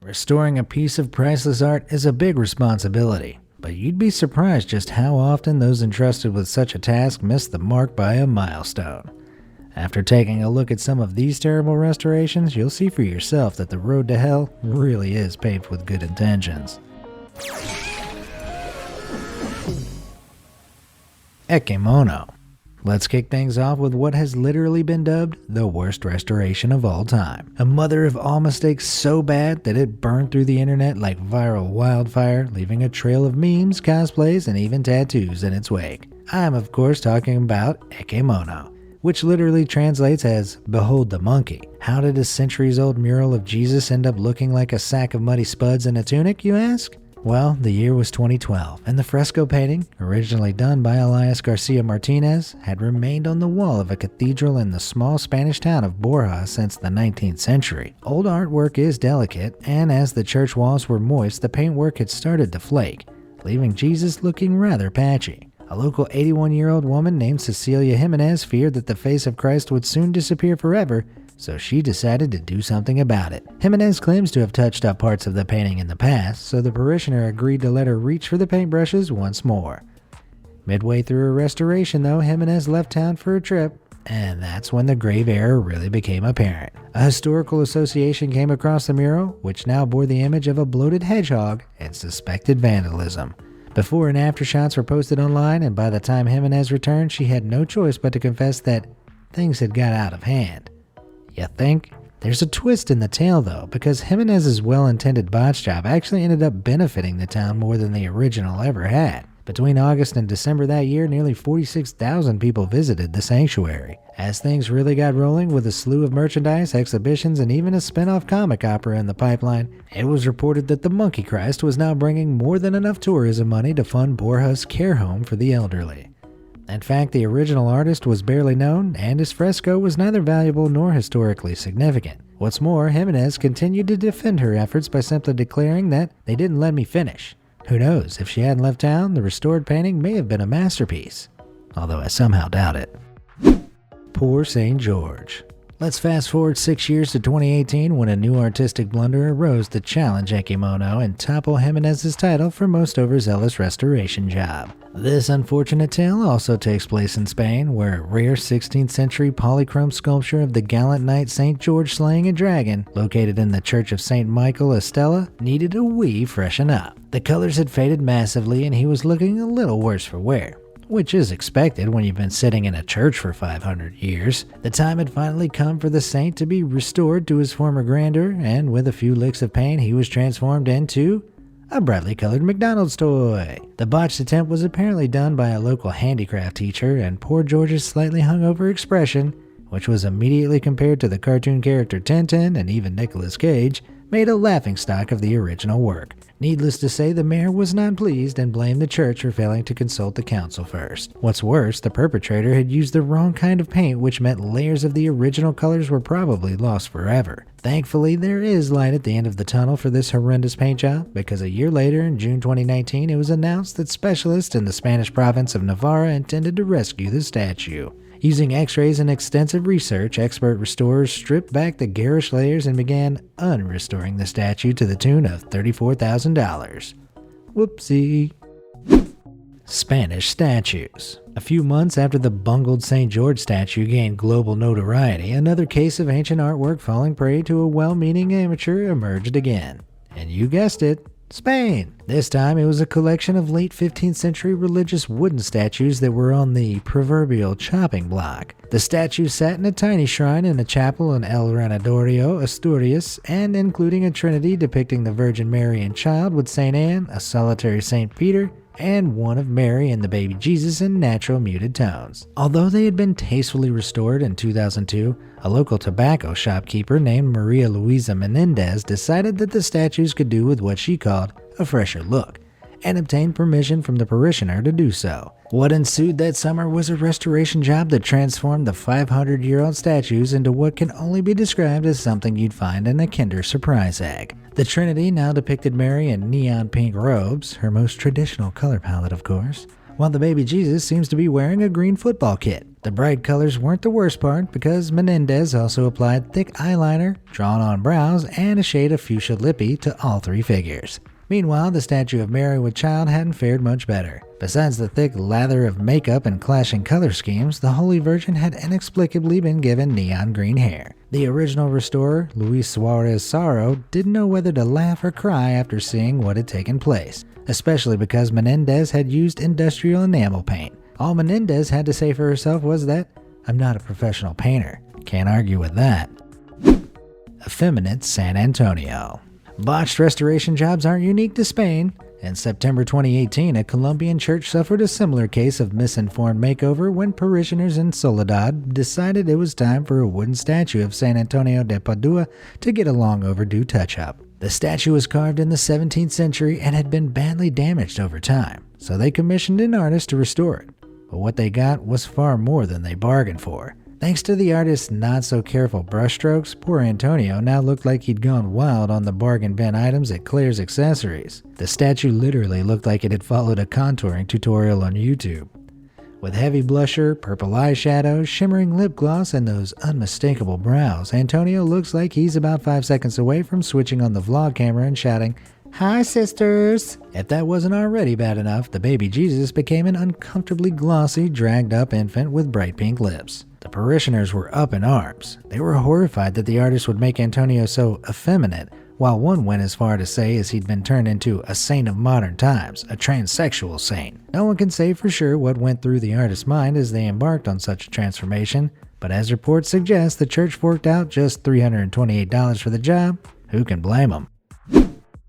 Restoring a piece of priceless art is a big responsibility, but you'd be surprised just how often those entrusted with such a task miss the mark by a milestone. After taking a look at some of these terrible restorations, you'll see for yourself that the road to hell really is paved with good intentions. Ekemono. Let's kick things off with what has literally been dubbed the worst restoration of all time. A mother of all mistakes so bad that it burned through the internet like viral wildfire, leaving a trail of memes, cosplays, and even tattoos in its wake. I'm of course talking about Ekemono, which literally translates as "Behold the Monkey." How did a centuries-old mural of Jesus end up looking like a sack of muddy spuds in a tunic, you ask? Well, the year was 2012, and the fresco painting, originally done by Elias Garcia Martinez, had remained on the wall of a cathedral in the small Spanish town of Borja since the 19th century. Old artwork is delicate, and as the church walls were moist, the paintwork had started to flake, leaving Jesus looking rather patchy. A local 81-year-old woman named Cecilia Jimenez feared that the face of Christ would soon disappear forever, so she decided to do something about it. Jimenez claims to have touched up parts of the painting in the past, so the parishioner agreed to let her reach for the paintbrushes once more. Midway through her restoration, though, Jimenez left town for a trip, and that's when the grave error really became apparent. A historical association came across the mural, which now bore the image of a bloated hedgehog and suspected vandalism. Before and after shots were posted online, and by the time Jimenez returned, she had no choice but to confess that things had got out of hand. You think? There's a twist in the tale though, because Jimenez's well-intended botch job actually ended up benefiting the town more than the original ever had. Between August and December that year, nearly 46,000 people visited the sanctuary. As things really got rolling with a slew of merchandise, exhibitions, and even a spin-off comic opera in the pipeline, it was reported that the Monkey Christ was now bringing more than enough tourism money to fund Borja's care home for the elderly. In fact, the original artist was barely known, and his fresco was neither valuable nor historically significant. What's more, Jimenez continued to defend her efforts by simply declaring that they didn't let me finish. Who knows, if she hadn't left town, the restored painting may have been a masterpiece. Although I somehow doubt it. Poor St. George. Let's fast forward 6 years to 2018 when a new artistic blunder arose to challenge Ekemono and topple Jimenez's title for most overzealous restoration job. This unfortunate tale also takes place in Spain, where a rare 16th century polychrome sculpture of the gallant knight St. George slaying a dragon, located in the Church of St. Michael Estella, needed a wee freshen up. The colors had faded massively and he was looking a little worse for wear, which is expected when you've been sitting in a church for 500 years. The time had finally come for the saint to be restored to his former grandeur, and with a few licks of paint he was transformed into a brightly colored McDonald's toy. The botched attempt was apparently done by a local handicraft teacher, and poor George's slightly hungover expression, which was immediately compared to the cartoon character Tintin and even Nicolas Cage, made a laughingstock of the original work. Needless to say, the mayor was not pleased and blamed the church for failing to consult the council first. What's worse, the perpetrator had used the wrong kind of paint, which meant layers of the original colors were probably lost forever. Thankfully, there is light at the end of the tunnel for this horrendous paint job, because a year later, in June 2019, it was announced that specialists in the Spanish province of Navarra intended to rescue the statue. Using x-rays and extensive research, expert restorers stripped back the garish layers and began unrestoring the statue to the tune of $34,000. Whoopsie. Spanish statues. A few months after the bungled St. George statue gained global notoriety, another case of ancient artwork falling prey to a well-meaning amateur emerged again. And you guessed it, Spain. This time it was a collection of late 15th century religious wooden statues that were on the proverbial chopping block. The statues sat in a tiny shrine in a chapel in El Renadorio, Asturias, and including a trinity depicting the Virgin Mary and Child with St. Anne, a solitary St. Peter, and one of Mary and the baby Jesus in natural muted tones. Although they had been tastefully restored in 2002, a local tobacco shopkeeper named Maria Luisa Menendez decided that the statues could do with what she called a fresher look, and obtained permission from the parishioner to do so. What ensued that summer was a restoration job that transformed the 500-year-old statues into what can only be described as something you'd find in a Kinder Surprise egg. The Trinity now depicted Mary in neon pink robes, her most traditional color palette of course, while the baby Jesus seems to be wearing a green football kit. The bright colors weren't the worst part because Menendez also applied thick eyeliner, drawn-on brows, and a shade of fuchsia lippy to all three figures. Meanwhile, the statue of Mary with child hadn't fared much better. Besides the thick lather of makeup and clashing color schemes, the Holy Virgin had inexplicably been given neon green hair. The original restorer, Luis Suarez Saro, didn't know whether to laugh or cry after seeing what had taken place, especially because Menendez had used industrial enamel paint. All Menendez had to say for herself was that, "I'm not a professional painter." Can't argue with that. Effeminate San Antonio. Botched restoration jobs aren't unique to Spain. In September 2018, a Colombian church suffered a similar case of misinformed makeover when parishioners in Soledad decided it was time for a wooden statue of San Antonio de Padua to get a long overdue touch-up. The statue was carved in the 17th century and had been badly damaged over time, so they commissioned an artist to restore it. But what they got was far more than they bargained for. Thanks to the artist's not-so-careful brushstrokes, poor Antonio now looked like he'd gone wild on the bargain bin items at Claire's Accessories. The statue literally looked like it had followed a contouring tutorial on YouTube. With heavy blusher, purple eyeshadow, shimmering lip gloss, and those unmistakable brows, Antonio looks like he's about 5 seconds away from switching on the vlog camera and shouting, "Hi, sisters!" If that wasn't already bad enough, the baby Jesus became an uncomfortably glossy, dragged-up infant with bright pink lips. The parishioners were up in arms. They were horrified that the artist would make Antonio so effeminate, while one went as far to say as he'd been turned into a saint of modern times, a transsexual saint. No one can say for sure what went through the artist's mind as they embarked on such a transformation, but as reports suggest, the church forked out just $328 for the job. Who can blame them?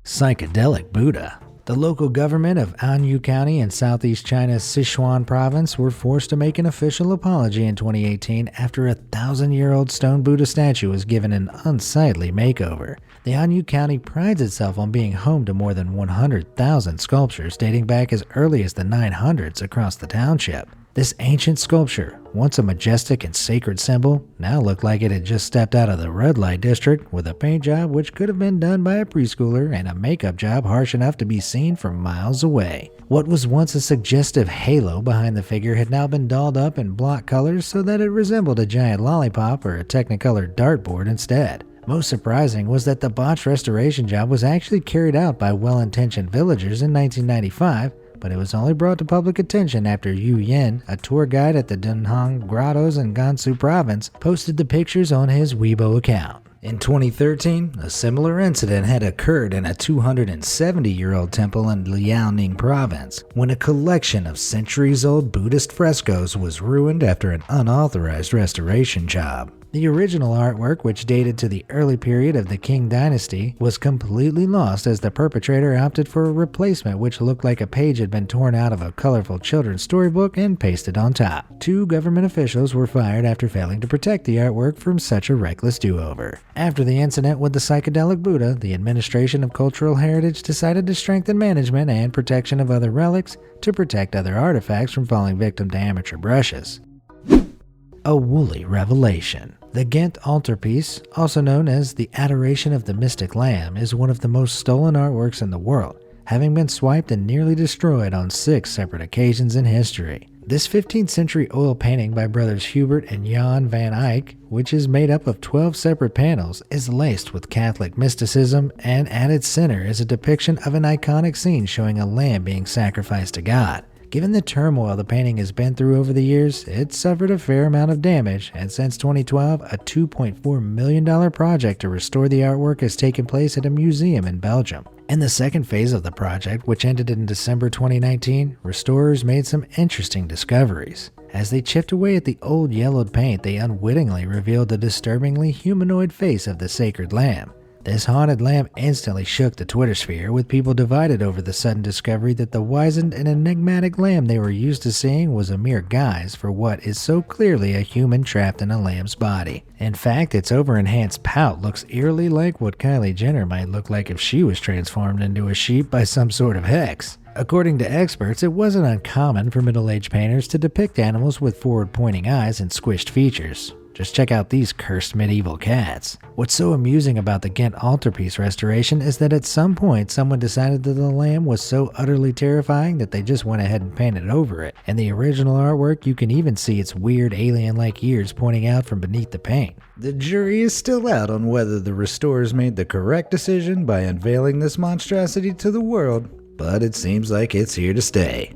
Psychedelic Buddha. The local government of Anhui County in southeast China's Sichuan province were forced to make an official apology in 2018 after a 1,000-year-old stone Buddha statue was given an unsightly makeover. The Anhui County prides itself on being home to more than 100,000 sculptures dating back as early as the 900s across the township. This ancient sculpture, once a majestic and sacred symbol, now looked like it had just stepped out of the red light district with a paint job which could have been done by a preschooler and a makeup job harsh enough to be seen from miles away. What was once a suggestive halo behind the figure had now been dolled up in block colors so that it resembled a giant lollipop or a Technicolor dartboard instead. Most surprising was that the botched restoration job was actually carried out by well-intentioned villagers in 1995, but it was only brought to public attention after Yu Yen, a tour guide at the Dunhuang Grottos in Gansu province, posted the pictures on his Weibo account. In 2013, a similar incident had occurred in a 270-year-old temple in Liaoning province, when a collection of centuries-old Buddhist frescoes was ruined after an unauthorized restoration job. The original artwork, which dated to the early period of the Qing dynasty, was completely lost as the perpetrator opted for a replacement which looked like a page had been torn out of a colorful children's storybook and pasted on top. 2 government officials were fired after failing to protect the artwork from such a reckless do-over. After the incident with the psychedelic Buddha, the Administration of Cultural Heritage decided to strengthen management and protection of other relics to protect other artifacts from falling victim to amateur brushes. A woolly revelation. The Ghent altarpiece, also known as the Adoration of the Mystic Lamb, is one of the most stolen artworks in the world, having been swiped and nearly destroyed on 6 separate occasions in history. This 15th century oil painting by brothers Hubert and Jan van Eyck, which is made up of 12 separate panels, is laced with Catholic mysticism, and at its center is a depiction of an iconic scene showing a lamb being sacrificed to God. Given the turmoil the painting has been through over the years, it suffered a fair amount of damage, and since 2012, a $2.4 million project to restore the artwork has taken place at a museum in Belgium. In the second phase of the project, which ended in December 2019, restorers made some interesting discoveries. As they chipped away at the old yellowed paint, they unwittingly revealed the disturbingly humanoid face of the sacred lamb. This haunted lamb instantly shook the Twitter sphere, with people divided over the sudden discovery that the wizened and enigmatic lamb they were used to seeing was a mere guise for what is so clearly a human trapped in a lamb's body. In fact, its over-enhanced pout looks eerily like what Kylie Jenner might look like if she was transformed into a sheep by some sort of hex. According to experts, it wasn't uncommon for middle-aged painters to depict animals with forward-pointing eyes and squished features. Just check out these cursed medieval cats. What's so amusing about the Ghent altarpiece restoration is that at some point someone decided that the lamb was so utterly terrifying that they just went ahead and painted over it. In the original artwork, you can even see its weird alien-like ears pointing out from beneath the paint. The jury is still out on whether the restorers made the correct decision by unveiling this monstrosity to the world, but it seems like it's here to stay.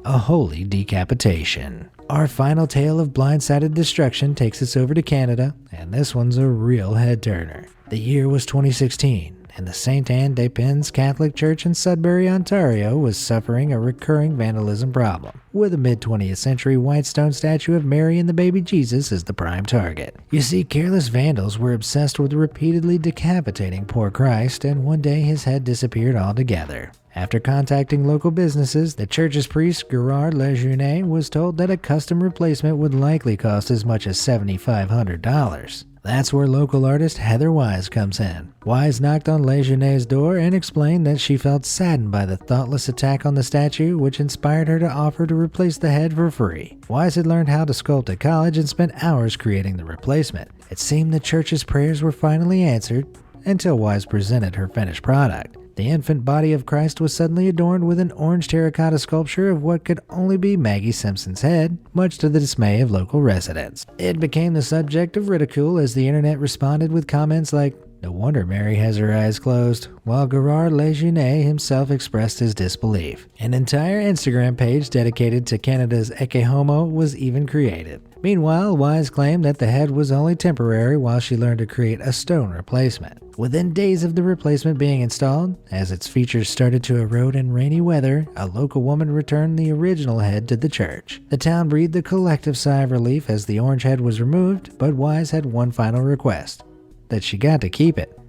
A holy decapitation. Our final tale of blindsided destruction takes us over to Canada, and this one's a real head-turner. The year was 2016, and the St. Anne des Pins Catholic Church in Sudbury, Ontario was suffering a recurring vandalism problem, with a mid-20th century white stone statue of Mary and the baby Jesus as the prime target. You see, careless vandals were obsessed with repeatedly decapitating poor Christ, and one day his head disappeared altogether. After contacting local businesses, the church's priest Gerard Lejeune was told that a custom replacement would likely cost as much as $7,500. That's where local artist Heather Wise comes in. Wise knocked on Lejeune's door and explained that she felt saddened by the thoughtless attack on the statue, which inspired her to offer to replace the head for free. Wise had learned how to sculpt at college and spent hours creating the replacement. It seemed the church's prayers were finally answered until Wise presented her finished product. The infant body of Christ was suddenly adorned with an orange terracotta sculpture of what could only be Maggie Simpson's head, much to the dismay of local residents. It became the subject of ridicule as the internet responded with comments like, "No wonder Mary has her eyes closed," while Gerard Lejeune himself expressed his disbelief. An entire Instagram page dedicated to Canada's Ecce Homo was even created. Meanwhile, Wise claimed that the head was only temporary while she learned to create a stone replacement. Within days of the replacement being installed, as its features started to erode in rainy weather, a local woman returned the original head to the church. The town breathed a collective sigh of relief as the orange head was removed, but Wise had one final request: that she got to keep it.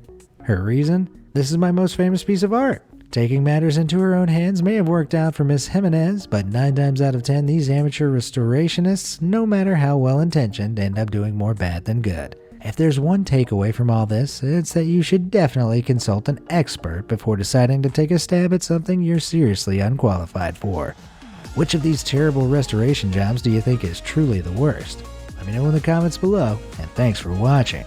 Her reason? "This is my most famous piece of art." Taking matters into her own hands may have worked out for Miss Jimenez, but 9 times out of 10 these amateur restorationists, no matter how well intentioned, end up doing more bad than good. If there's one takeaway from all this, it's that you should definitely consult an expert before deciding to take a stab at something you're seriously unqualified for. Which of these terrible restoration jobs do you think is truly the worst? Let me know in the comments below, and thanks for watching.